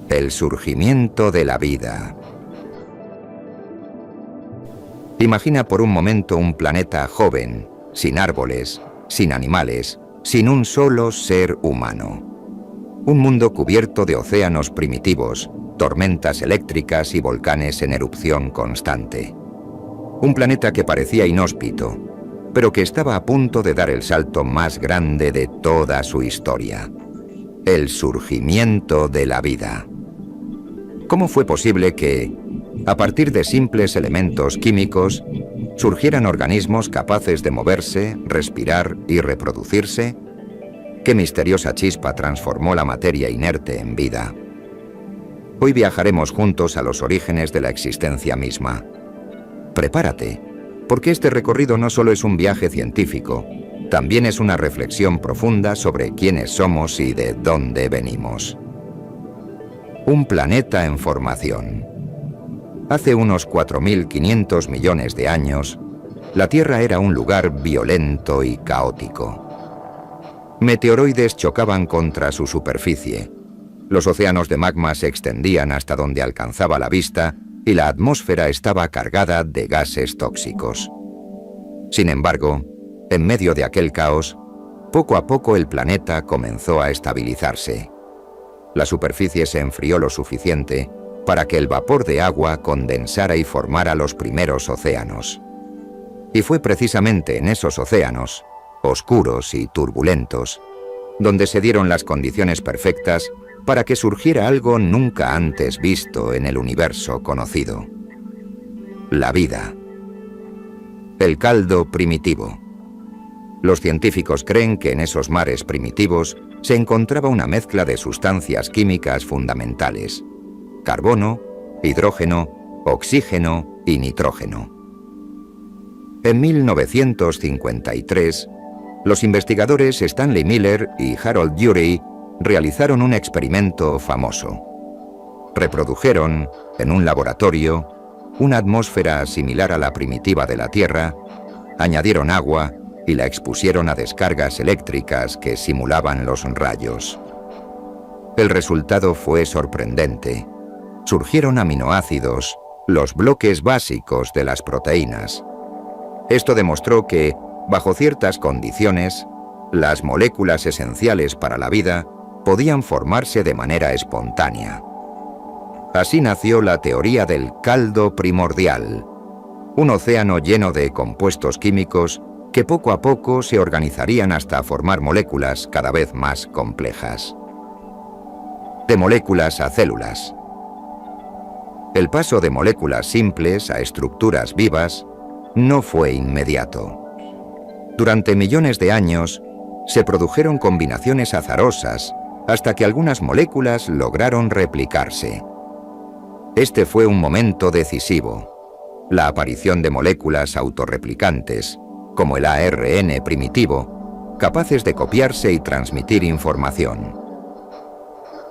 El surgimiento de la vida. Imagina por un momento un planeta joven, sin árboles, sin animales, sin un solo ser humano. Un mundo cubierto de océanos primitivos, tormentas eléctricas y volcanes en erupción constante. Un planeta que parecía inhóspito, pero que estaba a punto de dar el salto más grande de toda su historia. El surgimiento de la vida. ¿Cómo fue posible que, a partir de simples elementos químicos, surgieran organismos capaces de moverse, respirar y reproducirse? ¿Qué misteriosa chispa transformó la materia inerte en vida? Hoy viajaremos juntos a los orígenes de la existencia misma. Prepárate, porque este recorrido no solo es un viaje científico, también es una reflexión profunda sobre quiénes somos y de dónde venimos. Un planeta en formación. Hace unos 4.500 millones de años, la Tierra era un lugar violento y caótico. Meteoroides chocaban contra su superficie. Los océanos de magma se extendían hasta donde alcanzaba la vista y la atmósfera estaba cargada de gases tóxicos. Sin embargo, en medio de aquel caos, poco a poco el planeta comenzó a estabilizarse. La superficie se enfrió lo suficiente para que el vapor de agua condensara y formara los primeros océanos. Y fue precisamente en esos océanos, oscuros y turbulentos, donde se dieron las condiciones perfectas para que surgiera algo nunca antes visto en el universo conocido. La vida. El caldo primitivo. Los científicos creen que en esos mares primitivos se encontraba una mezcla de sustancias químicas fundamentales: carbono, hidrógeno, oxígeno y nitrógeno. En 1953, los investigadores Stanley Miller y Harold Urey realizaron un experimento famoso. Reprodujeron, en un laboratorio, una atmósfera similar a la primitiva de la Tierra, añadieron agua y la expusieron a descargas eléctricas que simulaban los rayos. El resultado fue sorprendente. Surgieron aminoácidos, los bloques básicos de las proteínas. Esto demostró que, bajo ciertas condiciones, las moléculas esenciales para la vida podían formarse de manera espontánea. Así nació la teoría del caldo primordial, un océano lleno de compuestos químicos que poco a poco se organizarían hasta formar moléculas cada vez más complejas. De moléculas a células. El paso de moléculas simples a estructuras vivas no fue inmediato. Durante millones de años se produjeron combinaciones azarosas hasta que algunas moléculas lograron replicarse. Este fue un momento decisivo, la aparición de moléculas autorreplicantes, como el ARN primitivo, capaces de copiarse y transmitir información.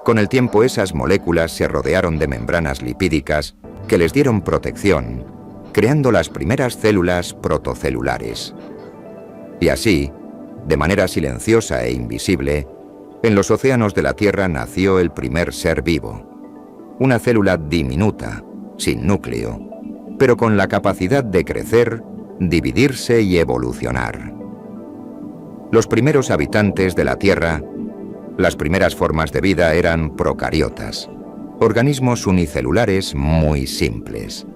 Con el tiempo esas moléculas se rodearon de membranas lipídicas que les dieron protección, creando las primeras células protocelulares. Y así, de manera silenciosa e invisible, en los océanos de la Tierra nació el primer ser vivo, una célula diminuta, sin núcleo, pero con la capacidad de crecer, dividirse y evolucionar. Los primeros habitantes de la Tierra, las primeras formas de vida eran procariotas, organismos unicelulares muy simples.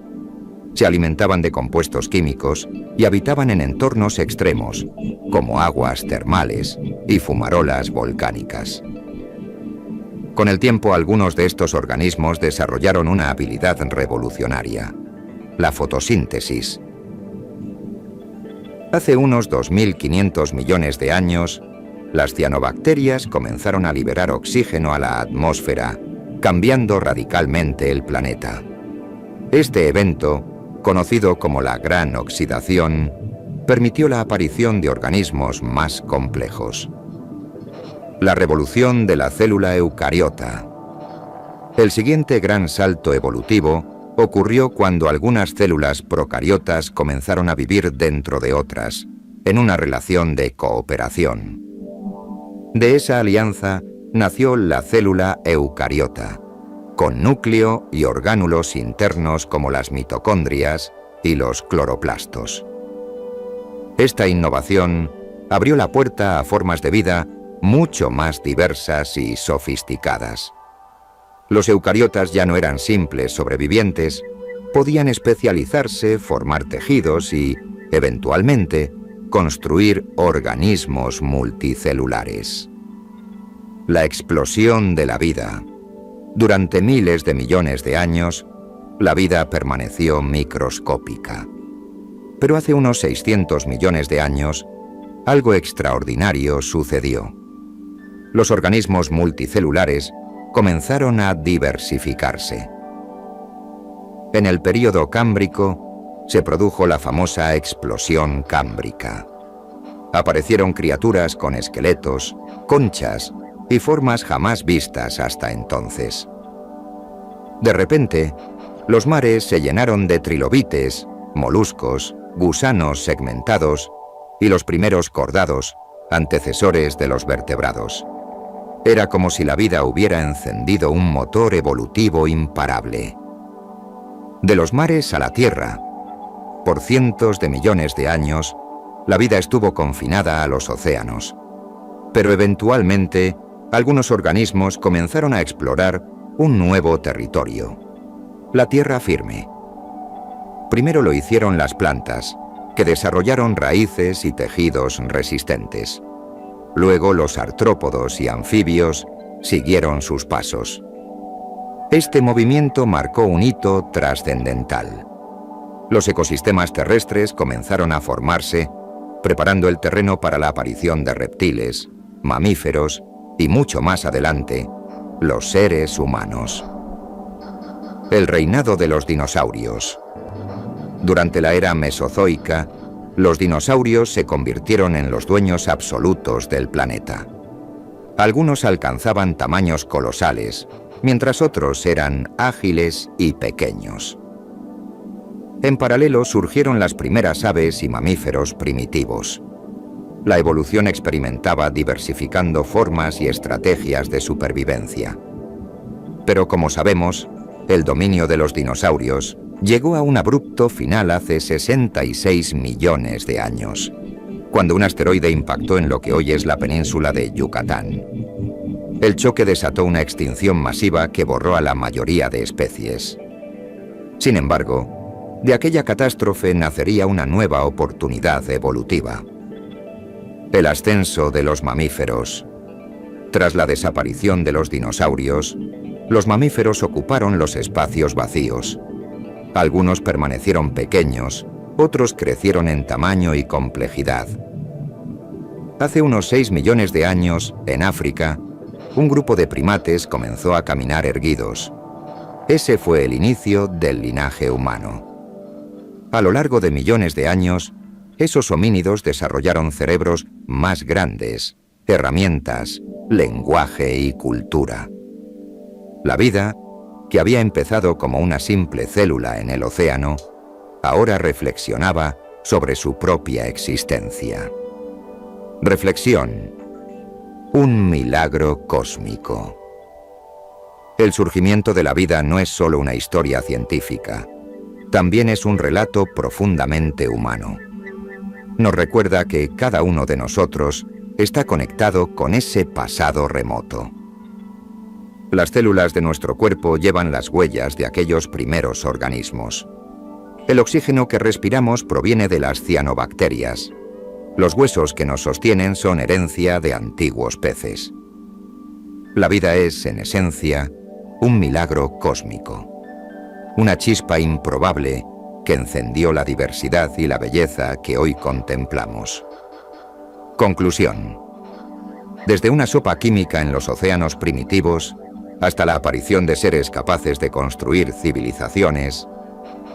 Se alimentaban de compuestos químicos y habitaban en entornos extremos, como aguas termales y fumarolas volcánicas. Con el tiempo, algunos de estos organismos desarrollaron una habilidad revolucionaria: la fotosíntesis. Hace unos 2.500 millones de años, las cianobacterias comenzaron a liberar oxígeno a la atmósfera, cambiando radicalmente el planeta. Este evento, conocido como la Gran Oxidación, permitió la aparición de organismos más complejos. La revolución de la célula eucariota. El siguiente gran salto evolutivo ocurrió cuando algunas células procariotas comenzaron a vivir dentro de otras, en una relación de cooperación. De esa alianza nació la célula eucariota, con núcleo y orgánulos internos como las mitocondrias y los cloroplastos. Esta innovación abrió la puerta a formas de vida mucho más diversas y sofisticadas. Los eucariotas ya no eran simples sobrevivientes, podían especializarse, formar tejidos y, eventualmente, construir organismos multicelulares. La explosión de la vida. Durante miles de millones de años, la vida permaneció microscópica. Pero hace unos 600 millones de años, algo extraordinario sucedió. Los organismos multicelulares comenzaron a diversificarse. En el período cámbrico se produjo la famosa explosión cámbrica. Aparecieron criaturas con esqueletos, conchas y formas jamás vistas hasta entonces. De repente, los mares se llenaron de trilobites, moluscos, gusanos segmentados y los primeros cordados, antecesores de los vertebrados. Era como si la vida hubiera encendido un motor evolutivo imparable. De los mares a la tierra, por cientos de millones de años, la vida estuvo confinada a los océanos. Pero eventualmente, algunos organismos comenzaron a explorar un nuevo territorio: la tierra firme. Primero lo hicieron las plantas, que desarrollaron raíces y tejidos resistentes. Luego los artrópodos y anfibios siguieron sus pasos. Este movimiento marcó un hito trascendental. Los ecosistemas terrestres comenzaron a formarse, preparando el terreno para la aparición de reptiles, mamíferos y, mucho más adelante, los seres humanos. El reinado de los dinosaurios. Durante la era mesozoica, los dinosaurios se convirtieron en los dueños absolutos del planeta. Algunos alcanzaban tamaños colosales, mientras otros eran ágiles y pequeños. En paralelo surgieron las primeras aves y mamíferos primitivos. La evolución experimentaba diversificando formas y estrategias de supervivencia. Pero como sabemos, el dominio de los dinosaurios llegó a un abrupto final hace 66 millones de años, cuando un asteroide impactó en lo que hoy es la península de Yucatán. El choque desató una extinción masiva que borró a la mayoría de especies. Sin embargo, de aquella catástrofe nacería una nueva oportunidad evolutiva: el ascenso de los mamíferos. Tras la desaparición de los dinosaurios, los mamíferos ocuparon los espacios vacíos. Algunos permanecieron pequeños, otros crecieron en tamaño y complejidad. Hace unos 6 millones de años, en África, un grupo de primates comenzó a caminar erguidos. Ese fue el inicio del linaje humano. A lo largo de millones de años, esos homínidos desarrollaron cerebros más grandes, herramientas, lenguaje y cultura. La vida, que había empezado como una simple célula en el océano, ahora reflexionaba sobre su propia existencia. Reflexión: un milagro cósmico. El surgimiento de la vida no es solo una historia científica, también es un relato profundamente humano. Nos recuerda que cada uno de nosotros está conectado con ese pasado remoto. Las células de nuestro cuerpo llevan las huellas de aquellos primeros organismos. El oxígeno que respiramos proviene de las cianobacterias. Los huesos que nos sostienen son herencia de antiguos peces. La vida es, en esencia, un milagro cósmico. Una chispa improbable que encendió la diversidad y la belleza que hoy contemplamos. Conclusión: desde una sopa química en los océanos primitivos hasta la aparición de seres capaces de construir civilizaciones,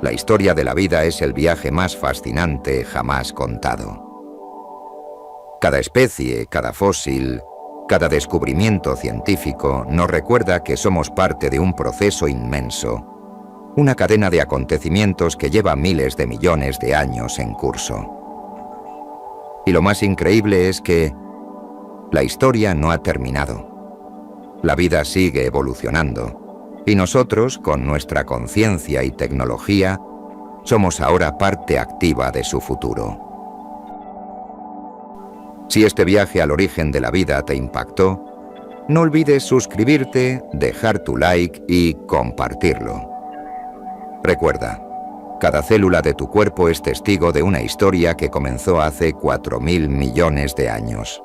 la historia de la vida es el viaje más fascinante jamás contado. Cada especie, cada fósil, cada descubrimiento científico nos recuerda que somos parte de un proceso inmenso, una cadena de acontecimientos que lleva miles de millones de años en curso. Y lo más increíble es que la historia no ha terminado. La vida sigue evolucionando, Y nosotros, con nuestra conciencia y tecnología, somos ahora parte activa de su futuro. Si este viaje al origen de la vida te impactó, no olvides suscribirte, dejar tu like y compartirlo. Recuerda, cada célula de tu cuerpo es testigo de una historia que comenzó hace 4.000 millones de años.